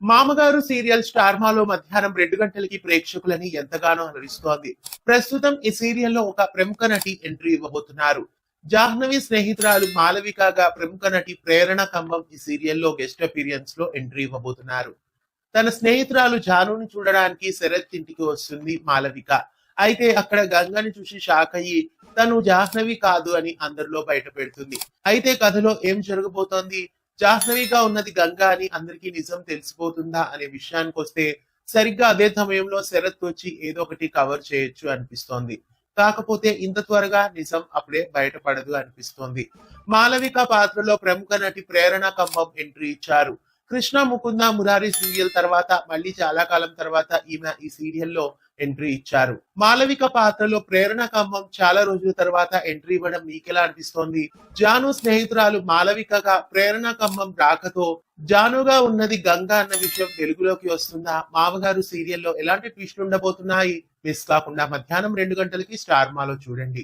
మామగారు serial star మాలో మధ్యాహ్నం 2 గంటలకి ప్రేక్షకులని ఎంతగానో అలరిస్తోంది. ప్రస్తుతం ఈ సీరియల్లో ఒక ప్రముఖ నటి ఎంట్రీ ఇవ్వబోతున్నారు. జాహ్నవి స్నేహితురాలు మాలవికగా ప్రముఖ నటి ప్రేరణ ఖమ్మం ఈ సీరియల్లో గెస్ట్ అపీరియన్స్ లో ఎంట్రీ ఇవ్వబోతున్నారు. తన స్నేహితురాలు జానుని చూడడానికి శరత్ ఇంటికి వస్తుంది మాలవిక. అయితే అక్కడ గంగని చూసి షాక్ అయ్యి తను జాహ్నవి కాదు అని అందరిలో బయట పెడుతుంది. అయితే కథలో ఏం జరగబోతోంది, జాహ్నవిగా ఉన్నది గంగ అని అందరికీ నిజం తెలిసిపోతుందా అనే విషయానికి వస్తే సరిగ్గా అదే సమయంలో శరత్ వచ్చి ఏదో ఒకటి కవర్ చేయొచ్చు అనిపిస్తోంది. కాకపోతే ఇంత త్వరగా నిజం అప్పుడే బయటపడదు అనిపిస్తోంది. మాలవిక పాత్రలో ప్రముఖ నటి ప్రేరణ ఖమ్మం ఎంట్రీ ఇచ్చారు. కృష్ణ ముకుంద మురారి సీరియల్ తర్వాత మళ్ళీ చాలా కాలం తర్వాత ఈమె ఈ సీరియల్లో ఎంట్రీ ఇచ్చారు. మాలవిక పాత్రలో ప్రేరణ ఖమ్మం చాలా రోజుల తర్వాత ఎంట్రీ ఇవ్వడం మీకెలా అనిపిస్తోంది? జాను స్నేహితురాలు మాలవికగా ప్రేరణ ఖమ్మం రాకతో జానుగా ఉన్నది గంగా అన్న విషయం వెలుగులోకి వస్తుందా? మామగారు సీరియల్లో ఎలాంటి ట్విస్ట్ ఉండబోతున్నాయి? మిస్ కాకుండా మధ్యాహ్నం 2 గంటలకి స్టార్ మాలో చూడండి.